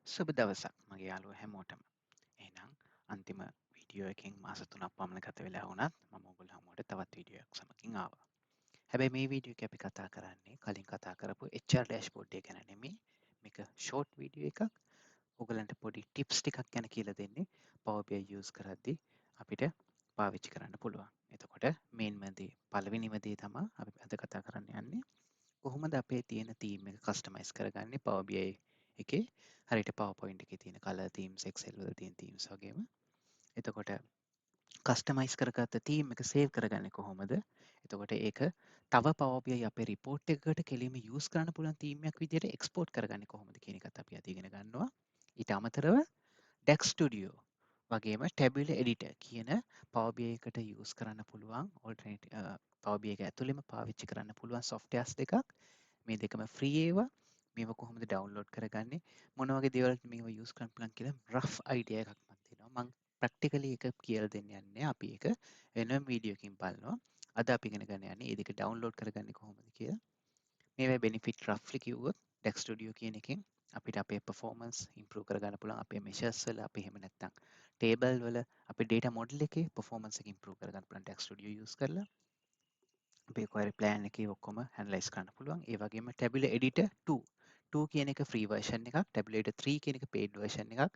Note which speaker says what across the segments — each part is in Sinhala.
Speaker 1: සුබ දවසක් මගේ යාළුවෝ හැමෝටම. එහෙනම් අන්තිම වීඩියෝ එකෙන් මාස 3ක් පමණ ගත වෙලා වුණත් මම ඔයගොල්ලෝ හමුවට තවත් වීඩියෝ එකක් සමගින් ආවා. හැබැයි මේ වීඩියෝ එකේ අපි කතා කරන්නේ කලින් කතා කරපු HR dashboard එක ගැන නෙමෙයි. මේක ෂෝට් වීඩියෝ එකක්. ඔයගලන්ට පොඩි ටිප්ස් ටිකක් ගැන කියලා දෙන්නේ Power BI use කරද්දී අපිට පාවිච්චි කරන්න පුළුවන්. එතකොට මේන්ම දේ පළවෙනිම දේ තමයි අපි අද කතා කරන්න යන්නේ. කොහොමද අපේ තියෙන තීම් එක කස්ටමයිස් කරගන්නේ Power BI එකේ හරියට PowerPoint එකේ තියෙන color themes Excel වල තියෙන themes වගේම. එතකොට කස්ටමයිස් කරගත්ත තීම් එක සේව් කරගන්නේ කොහොමද? එතකොට ඒක තව Power BI අපේ report එකකට කෙලින්ම use කරන්න පුළුවන් තීම් එකක් විදිහට export කරගන්නේ කොහොමද කියන එකත් අපි අද ඉගෙන ගන්නවා. ඊට අමතරව DaxStudio වගේම Tabular Editor කියන Power BI එකට use කරන්න පුළුවන් alternative Power BI එක ඇතුළෙම පාවිච්චි කරන්න පුළුවන් softwares දෙකක්. මේ දෙකම ෆ්‍රී ඒවා. මේවා කොහොමද ඩවුන්ලෝඩ් කරගන්නේ, මොන වගේ දේවල්ට මේවා යූස් කරන්න පුළුවන් කියලා රෆ් අයිඩියා එකක් මම දෙනවා. මම ප්‍රැක්ටිකලි එක කියලා දෙන්න යන්නේ. අපි ඒක වෙනම වීඩියෝ එකකින් බලනවා. අද අපි ඉගෙන ගන්න යන්නේ මේ දෙක ඩවුන්ලෝඩ් කරගන්නේ කොහොමද කියලා. මේවා බෙනිෆිට් රෆ්ලි කිව්වොත් DaxStudio කියන එකෙන් අපිට අපේ performance improve කරගන්න පුළුවන්. අපේ measures වල අපි එහෙම නැත්නම් table වල අපේ data model එකේ performance එක improve කරගන්න පුළුවන් DaxStudio use කරලා. අපේ query plan එකේ ඔක්කොම analyze කරන්න පුළුවන්. ඒ වගේම Tabular Editor 2. 2 කියන එක free version එකක්. Tabular Editor 3 කියන එක paid version එකක්.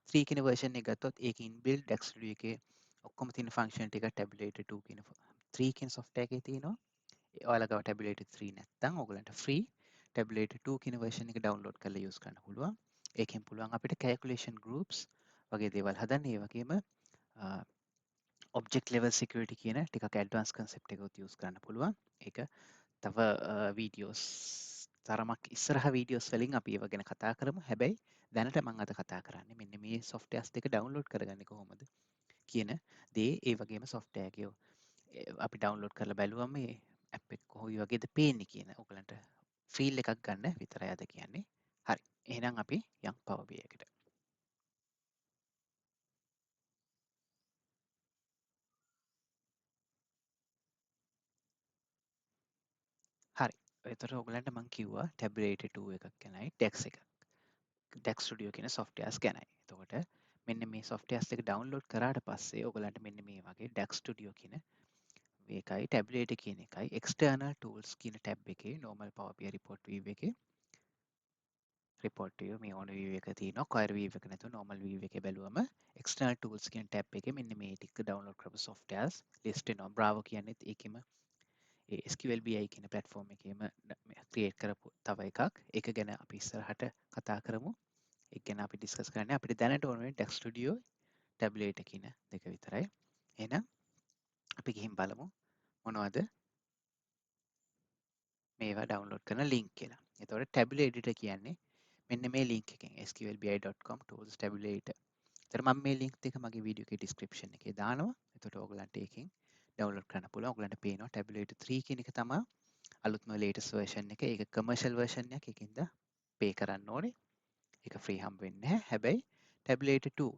Speaker 1: 3 කියන version එක ගත්තොත් ඒක inbuilt DaxStudio එකේ ඔක්කොම තියෙන function ටික Tabular Editor 2 කියන 3 කියන software එකේ තියෙනවා. ඔයාලා ගාව Tabular Editor 3 නැත්නම් ඔයගලන්ට free Tabular Editor 2 කියන version එක download කරලා use කරන්න පුළුවන්. ඒකෙන් පුළුවන් අපිට calculation groups වගේ දේවල් හදන්න. ඒ වගේම object level security කියන ටිකක් advanced concept එකකුත් use කරන්න පුළුවන්. ඒක තව වීඩියෝස් තරමක් ඉස්සරහ වීඩියෝස් වලින් අපි ඒව ගැන කතා කරමු. හැබැයි දැනට මම අද කතා කරන්නේ මෙන්න මේ softwares දෙක download කරගන්නේ කොහොමද කියන දේ. ඒ වගේම software එක අපි download කරලා බැලුවම මේ app එක කොහොම වගේද පේන්නේ කියන ඔයගලන්ට feel එකක් ගන්න විතරයි අද කියන්නේ. හරි. එහෙනම් අපි යම් Power BI එකට. හරි. එතකොට ඔයගලන්ට මම කිව්වා Tabulator 2 එකක් ගැනයි Dex එකක්. DaxStudio කියන softwares ගැනයි. එතකොට මෙන්න මේ softwares එක download කරාට පස්සේ ඔයගලන්ට මෙන්න මේ වගේ DaxStudio කියන මේකයි Tabulator කියන එකයි external tools කියන tab එකේ normal Power BI report view එකේ report view මේ ඕන view එක තියෙනවා. query view එක නැතුව normal view එකේ බැලුවම external tools කියන tab එකේ මෙන්න මේ ටික download කරපු softwares list වෙනවා. Bravo කියන්නේත් ඒකෙම ඒ SQL BI කියන platform එකේම create කරපු තව එකක්. ඒක ගැන අපි ඉස්සරහට කතා කරමු. ඒක ගැන අපි ඩිස්කස් කරන්නේ. අපිට දැනට ඕන වෙන්නේ DaxStudio Tabulator කියන දෙක විතරයි. එහෙනම් අපි ගිහින් බලමු මොනවද මේවා download කරන link කියලා. එතකොට Tabular Editor කියන්නේ මෙන්න මේ link එකෙන් sqlbi.com tools tabulator. එතකොට මම මේ link දෙක මගේ වීඩියෝ එකේ description එකේ දානවා. එතකොට ඕගලන්ට ඒකෙන් download කරන්න පුළුවන්. ඕගලන්ට පේනවා Tabulator 3 කියන එක තමයි අලුත්ම latest version එක. ඒක commercial version එකක්. ඒකින්ද pay කරන්න ඕනේ. ඒක free හම්බ වෙන්නේ නැහැ. හැබැයි Tabulator 2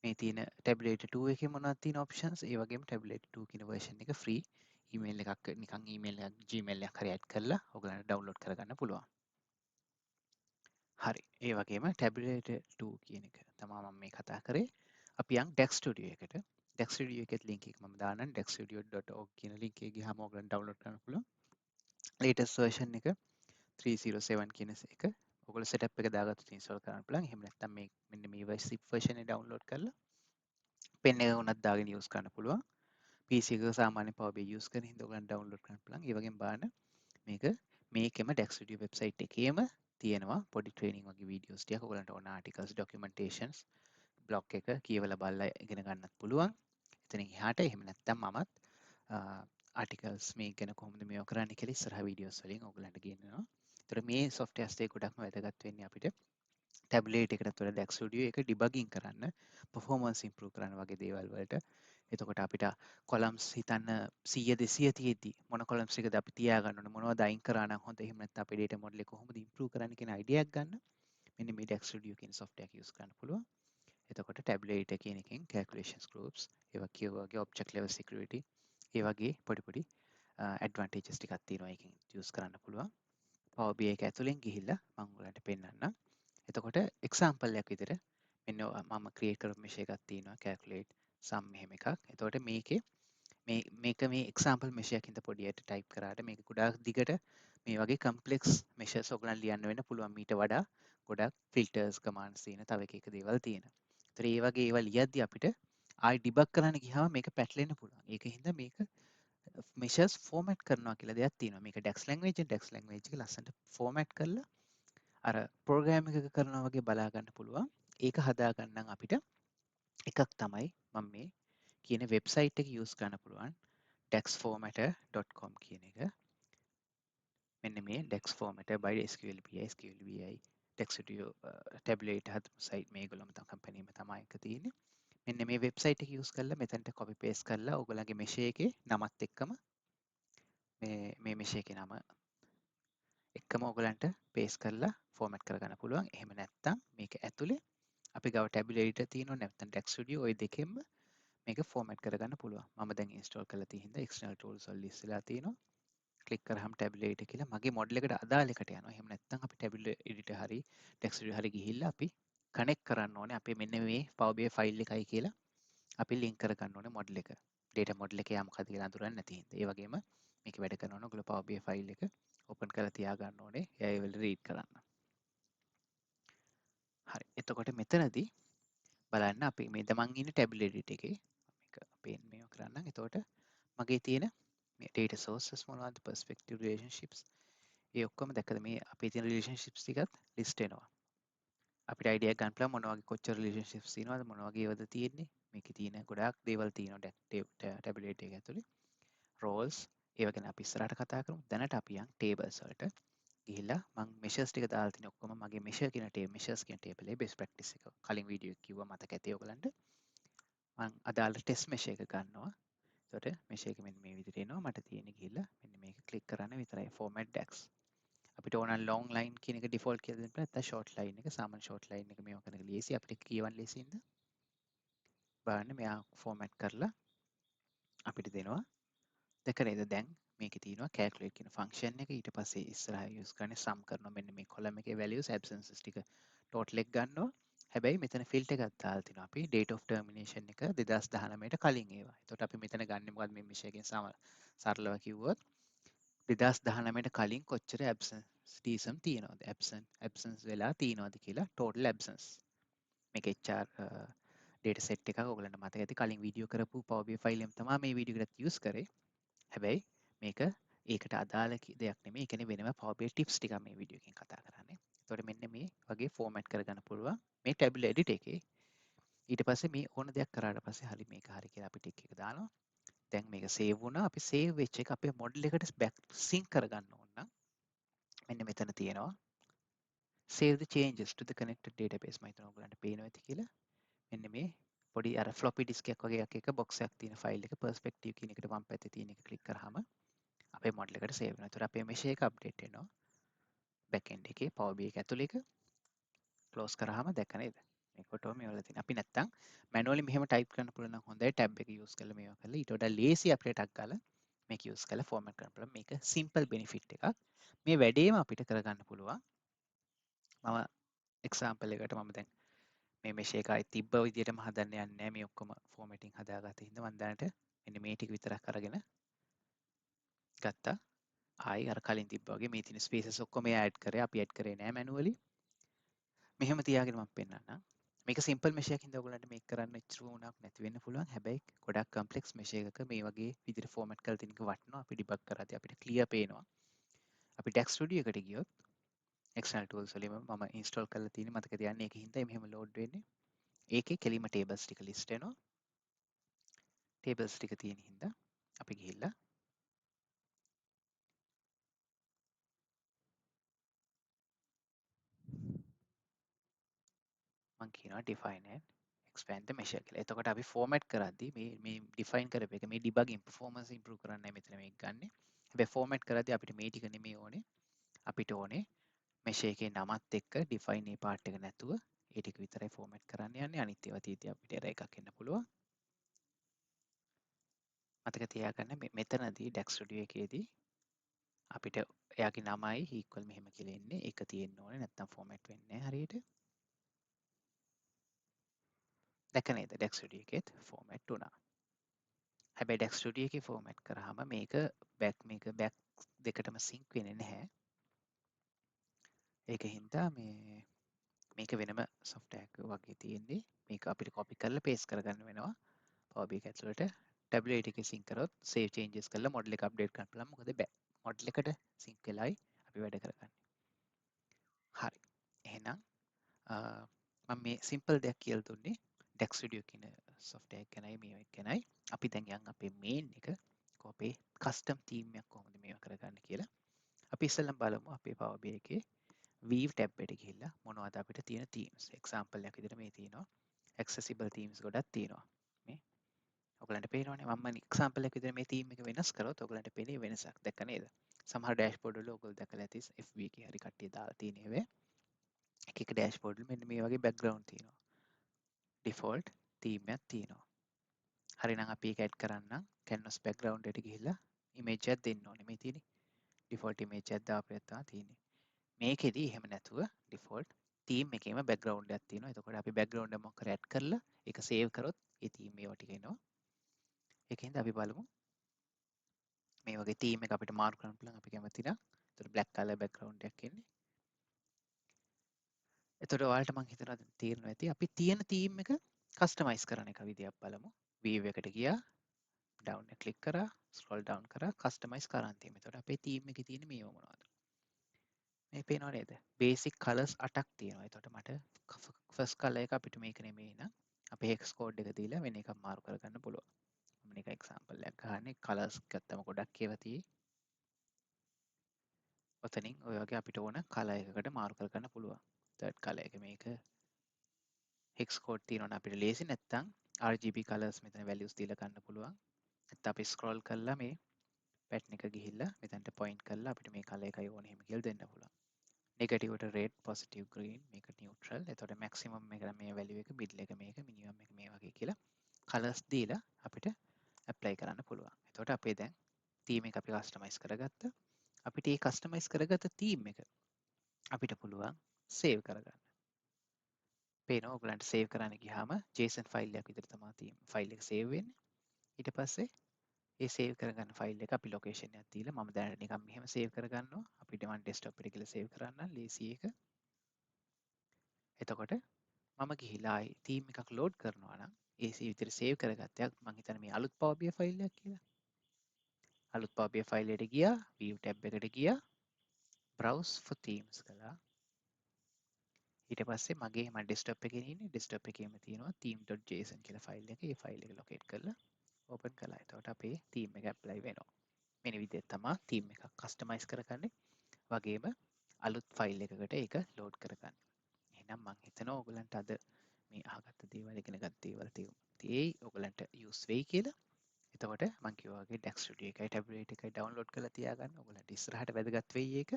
Speaker 1: මේ තියෙන Tabulator 2 එකේ මොනවද තියෙන options ඒ වගේම Tabulator 2 කියන version එක free email එකක් නිකන් email එකක් Gmail එකක් හරි add කරලා ඔයගලන්ට download කරගන්න පුළුවන්. හරි. ඒ වගේම Tabulator 2 කියන එක තමයි මම මේ කතා කරේ. අපි යන් DaxStudio එකට. DaxStudio එකේ link එක මම දාන්නම් daxstudio.org කියන link එකේ ගියාම ඔයගලන්ට download කරන්න පුළුවන්. latest version එක 307 කියන එක ඔයගොල්ලෝ setup එක දාගත්තොත් install කරන්න පුළුවන්. එහෙම නැත්නම් මේ මෙන්න මේ zip version එක download කරලා පෙන් එක උනත් දාගෙන යූස් කරන්න පුළුවන්. PC එක සාමාන්‍ය Power BI යූස් කරන හින්දා ඔයගලන්ට download කරන්න පුළුවන්. ඒ වගේම බලන්න මේක මේකෙම DaxStudio website එකේම තියෙනවා පොඩි training වගේ videos ටිකක්. ඔයගලන්ට ඕන articles documentations blog එක කියවලා බලලා ඉගෙන ගන්නත් පුළුවන්. එතනින් එහාට එහෙම නැත්නම් මමත් articles මේ ගැන කොහොමද මේව කරන්නේ කියලා ඉස්සරහ videos වලින් ඔයගලන්ට ගෙන්නනවා. ඒතර මේ softwares දෙක ගොඩක්ම වැදගත් වෙන්නේ අපිට Tablet එකටත් වඩා DaxStudio එක debugging කරන්න, performance improve කරන්න වගේ දේවල් වලට. එතකොට අපිට columns හිතන්න 100 200 තියෙද්දි මොන columns එකද අපි තියාගන්න ඕනේ, මොනවද අයින් කරා නම් හොඳ, එහෙම නැත්නම් අපේ data model එක කොහොමද improve කරන්න කියන idea එකක් ගන්න මෙන්න මේ DaxStudio කියන software එක use කරන්න පුළුවන්. එතකොට Tabulator කියන එකෙන් calculations groups, ඒ වගේ object level security, ඒ වගේ පොඩි advantages ටිකක් තියෙනවා ඒකෙන් use කරන්න පුළුවන්. Power BI එක ඇතුලෙන් ගිහිල්ලා මම ඔයාලට පෙන්නන්නම්. එතකොට එක්සාම්පල් එකක් විදිහට මෙන්න මම ක්‍රියේට් කරපු මෙෂේ එකක් තියෙනවා calculate sum මෙහෙම එකක්. එතකොට මේකේ මේක මේ එක්සාම්පල් මෙෂයක් හින්දා පොඩියට ටයිප් කරාට මේක ගොඩාක් දිගට මේ වගේ කම්ප්ලෙක්ස් මෙෂර්ස් ඔයගලන් ලියන්න වෙන්න පුළුවන් මීට වඩා ගොඩක් ෆිල්ටර්ස් කමාන්ඩ්ස් තියෙන තව එක දේවල් තියෙන. ඒතර ඒ වගේ ඒවා ලියද්දි අපිට ආයි ඩිබග් කරන්න ගියාම මේක පැටලෙන්න පුළුවන්. ඒක හින්දා මේක මෙෂර්ස් ෆෝමැට් කරනවා කියලා දෙයක් තියෙනවා. මේක DAX language එක ලස්සනට ෆෝමැට් කරලා අර ප්‍රෝග්‍රෑම් එකක කරනවා වගේ බලා ගන්න පුළුවන්. ඒක හදා ගන්න අපිට එකක් තමයි මම මේ කියන වෙබ්සයිට් එක යූස් කරන්න පුළුවන් daxformatter.com කියන එක. මෙන්න මේ daxformatter by SQLBI DaxStudio Tabular site මේගොල්ලෝම තමයි කම්පැනිම තමයි එක තියෙන්නේ. මෙන්න මේ වෙබ්සයිට් එක යූස් කරලා මෙතනට copy paste කරලා ඔයගොල්ලන්ගේ මෙෂේ එකේ නමත් එක්කම මේ මෙෂේ එකේ නම එක්කම ඔයගලන්ට paste කරලා format කරගන්න පුළුවන්. එහෙම නැත්නම් මේක ඇතුලේ අපි ගාව Tabular Editor තියෙනවා නැත්නම් DaxStudio ওই දෙකෙන්ම මේක format කරගන්න පුළුවන්. මම දැන් install කරලා තියෙන හින්දා external tools වල list වෙලා තියෙනවා. ක්ලික් කරාම Tabular Editor කියලා මගේ model එකට අදාළ එකට යනවා. එහෙම නැත්නම් අපි Tabular Editor හරි DaxStudio හරි ගිහිල්ලා අපි connect කරන්න ඕනේ. අපේ මෙන්න මේ Power BI file එකයි කියලා අපි link කරගන්න ඕනේ model එක. data model එක යා මොකක්ද කියලා අඳුරන්නේ නැති හින්දා. ඒ වගේම මේක වැඩ කරනවා නම් ඔයගොල්ලෝ Power BI file එක open කරලා තියා ගන්න ඕනේ. එයා ඒ වල read කරන්න. හරි. එතකොට මෙතනදී බලන්න අපි මේ මං ඉන්නේ Tabular Editor එකේ. මේක අපේ මේව කරන්නම්. එතකොට මගේ තියෙන මේ data sources මොනවද perspective relationships ඒ ඔක්කොම දැක්කද මේ අපේ තියෙන relationships ටිකත් list වෙනවා. අපිට idea ගන්න පුළුවන් මොන වගේ කොච්චර relationships තියෙනවද මොන වගේ ඒවාද තියෙන්නේ. මේකේ තියෙන ගොඩාක් දේවල් තියෙනවා Tabular Editor එක ඇතුලේ. roles ඒව ගැන අපි ඉස්සරහට කතා කරමු. දැනට අපි යන් tables වලට ගිහිල්ලා මම measures ටික දාලා තියෙන ඔක්කොම මගේ measure කියන measures කියන table එකේ best practice එක කලින් වීඩියෝ එක කිව්වා මතක ඇති ඔයගලන්ට. මම අදාළ test measure එක ගන්නවා. එතකොට measure එක මෙන්න මේ විදිහට එනවා. මට තියෙන්නේ ගිහිල්ලා මෙන්න මේක click කරන්න විතරයි format dax. අපිට ඕන long line කියන එක default කියලා දෙන්න නැත්නම් short line එක සාමාන්‍ය short line එක මේව කරන එක ලේසි අපිට කියවන්න ලේසියින්ද බලන්න මෙයා format කරලා අපිට දෙනවා. දැක නේද දැන් මේකේ තියෙනවා calculate කියන function එක ඊට පස්සේ ඉස්සරහා use කරන්නේ sum කරනවා මෙන්න මේ column එකේ values absences ටික total එක ගන්නවා. හැබැයි මෙතන filter එකක් දාලා තිනවා අපි date of termination එක 2019ට කලින් ඒවා. එතකොට අපි මෙතන ගන්න මොකද්ද මේ විෂයකින් සරලව කිව්වොත් 2019ට කලින් කොච්චර absenteeism තියෙනවද? absence වෙලා තියෙනවද කියලා total absence. මේක HR data set එකක් ඔයගලන්ට මතක ඇති කලින් වීඩියෝ කරපු Power BI file එකම තමයි මේ වීඩියෝ එකටත් use කරේ. හැබැයි මේක ඒකට අදාළ දෙයක් නෙමෙයි. ඒ කියන්නේ වෙනම Power BI tips ටිකක් මේ වීඩියෝ එකෙන් කතා කරන්නේ. එතකොට මෙන්න මේ වගේ format කරගන්න පුළුවන් මේ Tabular Editor එකේ. ඊට පස්සේ මේ ඕන දෙයක් කරාට පස්සේ හරි මේක හරි කියලා අපි ටික එක දානවා. දැන් මේක save වුණා. අපි save වෙච්ච එක අපේ model එකට back sync කරගන්න ඕන නම් මෙන්න මෙතන තියෙනවා. Save the changes to the connected database. මම හිතනවා ඔයගලන්ට පේනවා ඇති කියලා. මෙන්න මේ පොඩි අර floppy disk එකක් වගේ එකක box එකක් තියෙන file එක perspective කියන එකට වම් පැත්තේ තියෙන එක click කරාම අපේ model එකට save වෙනවා. ඒතර අපේ mesh එක update වෙනවා. backend එකේ Power BI එක ඇතුළේ එක close කරාම දැක්ක නේද? මේක ඔටෝම මේ වල තියෙන. අපි නැත්තම් manually මෙහෙම type කරන්න පුළුවන් නම් හොඳයි tab එක use කරලා මේවා කරලා ඊට වඩා ලේසි අපිට ටක් ගාලා මේක use කරලා format කරන්න පුළුවන්. මේක simple benefit එකක්. මේ වැඩේම අපිට කරගන්න පුළුවන්. මම example එකකට මම දැන් මේ mesh එක ආයි තිබ්බ විදිහටම හදන්න යන්නේ නැහැ. මේ ඔක්කොම formatting හදාගත්ත හින්දා මම දැනට මෙන්න මේ ටික විතරක් අරගෙන ගත්තා. ආයි අර කලින් තිබ්බා වගේ මේ තියෙන ස්පේසස් ඔක්කොම එයා ඇඩ් කරේ. අපි ඇඩ් කරේ නෑ මැනුවලි. මෙහෙම තියාගෙන මම පෙන්නන්නම්. මේක සිම්පල් මෙෂ් එකක් හින්දා ඔයගලන්ට මේක කරන්න ඉච්චර වුණාක් නැති වෙන්න පුළුවන්. හැබැයි ගොඩක් කම්ප්ලෙක්ස් මෙෂ් එකක මේ වගේ විදිහට ෆෝමැට් කරලා තියෙන එක වටිනවා. අපි ඩිබග් කරද්දී අපිට ක්ලියර් පේනවා. අපි DaxStudio එකට ගියොත් external tools වලින් මම install කරලා තියෙන්නේ මතක තියාගන්න. ඒක හින්දා මෙහෙම load වෙන්නේ. ඒකේ කෙලිම tables ටික list වෙනවා. tables ටික තියෙන හින්දා අපි ගිහිල්ලා මම කියනවා define and expand the measure කියලා. එතකොට අපි format කරද්දී මේ define කරපු එක මේ debugging performance improve කරන්නයි මෙතන මේක ගන්නෙ. හැබැයි format කරද්දී අපිට මේ ටික නෙමෙයි ඕනේ. අපිට ඕනේ measure එකේ නමත් එක්ක define මේ part එක නැතුව ඒ ටික විතරයි format කරන්න යන්නේ. අනිත් ඒවා තීතිය අපිට error එකක් එන්න පුළුවන්. මතක තියාගන්න මෙතනදී DaxStudio එකේදී අපිට එයාගේ නමයි equal මෙහෙම කියලා එන්නේ. ඒක තියෙන්න ඕනේ නැත්නම් format වෙන්නේ නැහැ හරියට. දැක නේද DaxStudio එකෙත් ෆෝමැට් වුණා. හැබැයි DaxStudio එකේ ෆෝමැට් කරාම මේක බැක් දෙකටම සින්ක් වෙන්නේ නැහැ. ඒක හින්දා මේක වෙනම software එකක වගේ තියෙන්නේ. මේක අපිට copy කරලා paste කරගන්න වෙනවා. Power BI ඇතුළට tabular editor එකේ sync කරොත් save changes කරලා model එක update කරන්න පුළුවන්. මොකද model එකට sync වෙලායි අපි වැඩ කරගන්නේ. හරි. එහෙනම් මම මේ සිම්පල් දෙයක් කියලා දුන්නේ DaxStudio කියන software එක ගැනයි මේවා ගැනයි. අපි දැන් යන් අපේ main එක අපේ custom theme එකක් කොහොමද මේවා කරගන්න කියලා. අපි ඉස්සෙල්ලම බලමු අපේ Power BI එකේ Weave tab එකට ගිහිල්ලා මොනවද අපිට තියෙන themes. example එකක් විදිහට මේ තියෙනවා. accessible themes ගොඩක් තියෙනවා. මේ ඔයගලන්ට පේනවනේ මම example එකක් විදිහට මේ theme එක වෙනස් කරොත් ඔයගලන්ට පේන්නේ වෙනසක්. දැක්ක නේද? සමහර dashboard වල ඔයගොල්ලෝ දැකලා ඇති FB එකේ හරි කට්ටිය දාලා තියෙන ඒවා එක dashboard වල මෙන්න මේ වගේ background තියෙනවා. default theme එකක් තියෙනවා. හරි නම් අපි ඒක add කරන්න canvas background එකට ගිහිල්ලා image එකක් දෙන්න ඕනේ. මේ තියෙන්නේ default image එකක් දාපියත් තමයි තියෙන්නේ. මේකෙදි එහෙම නැතුව default theme එකේම background එකක් තියෙනවා. එතකොට අපි background එක මොකක් කරේ add කරලා ඒක save කරොත් ඒ theme ඒවා ටික එනවා. ඒකෙන්ද අපි බලමු මේ වගේ theme එක අපිට මාරු කරන්න පුළුවන් අපි කැමති නම්. එතකොට black color background එකක් එන්නේ. එතකොට ඔයාලට මම හිතනවා තේරෙනවා ඇති අපි තියෙන theme එක customize කරන එක විදියක් බලමු. view එකට ගියා down එක click කරා scroll down කරා customize කරන් theme. එතකොට අපේ theme එකේ තියෙන මේව මොනවද? මේ පේනව නේද? basic colors 8ක් තියෙනවා. එතකොට මට first color එක අපිට මේක නෙමෙයි නම් අපේ hex code එක දීලා වෙන එකක් මාරු කරගන්න පුළුවන්. මම නික example එකක් ගහන්නේ colors ගත්තම ගොඩක් ඒවා තියෙයි. ඔතනින් ඔය වගේ අපිට ඕන color එකකට මාරු කරගන්න පුළුවන්. third color එක මේක hex code තියෙනවනේ අපිට ලේසි නැත්තම් RGB colors මෙතන values දීලා ගන්න පුළුවන්. නැත්නම් අපි scroll කරලා මේ pattern එක ගිහිල්ලා මෙතනට point කරලා අපිට මේ color එකයි ඕනේ එහෙම කියලා දෙන්න පුළුවන්. negative ට red, positive green, මේක neutral. එතකොට maximum එක මේ value එක, middle එක මේක, minimum එක මේ වගේ කියලා colors දීලා අපිට apply කරන්න පුළුවන්. එතකොට අපේ දැන් theme එක අපි customize කරගත්තා. අපිට මේ customize කරගත්ත theme එක අපිට පුළුවන් save කරගන්න. පේනවා ඔයගලන්ට save කරන්න ගියාම JSON file එකක් විදිහට තමයි theme file එක save වෙන්නේ. ඊට පස්සේ ඒ save කරගන්න file එක අපි location එකක් දීලා මම දැනට නිකන් මෙහෙම save කරගන්නවා. අපිට මම desktop එකට ගිහලා save කරන්න ලේසි එක. එතකොට මම ගිහිලා ආයි theme එකක් load කරනවා නම් ඒ විදිහට save කරගත්තයක් මම හිතන්නේ මේ අලුත් Power BI file එකක් කියලා. අලුත් Power BI file එකට ගියා, view tab එකට ගියා, browse for themes කළා. ඊට පස්සේ මගේ මම desktop එකේ ඉන්නේ. desktop එකේම තියෙනවා theme.json කියලා file එක. ඒ file එක locate කරලා open කළා. එතකොට අපේ theme එක apply වෙනවා. මෙන්න විදිහට තමයි theme එකක් customize කරගන්නේ. වගේම අලුත් file එකකට ඒක load කරගන්න. එහෙනම් මම හිතනවා ඔයගලන්ට අද මේ අහගත්ත දේවල් ඉගෙනගත් දේවල් තියෙයි ඔයගලන්ට use වෙයි කියලා. එතකොට මම කිව්වා වගේ DaxStudio එකයි Tabular එකයි download කරලා තියාගන්න. ඔයගලන්ට ඉස්සරහට වැදගත් වෙයි ඒක.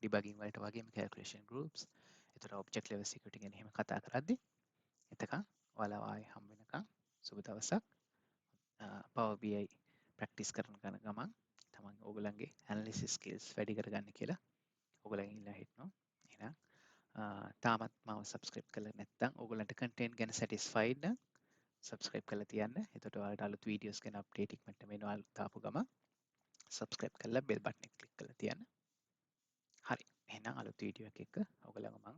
Speaker 1: debugging වලට වගේම calculation groups. එතකොට object level security ගැන එහෙම කතා කරද්දී එතකන් ඔයාලා ආයේ හම් වෙනකන් සුබ දවසක්. Power BI practice කරන ගමන් තමන් ඕගලන්ගේ analysis skills වැඩි කරගන්න කියලා ඔයගලගෙන් ඉල්ලා හිටනවා. එහෙනම් තාමත් මාව subscribe කරලා නැත්නම් ඕගලන්ට content ගැන satisfied නම් subscribe කරලා තියන්න. එතකොට ඔයාලට අලුත් videos ගැන update ඉක්මනට එනවා තාපු ගමන් subscribe කරලා bell button එක click කරලා තියන්න. හරි. එහෙනම් අලුත් වීඩියෝ එකක ඔයගලව මම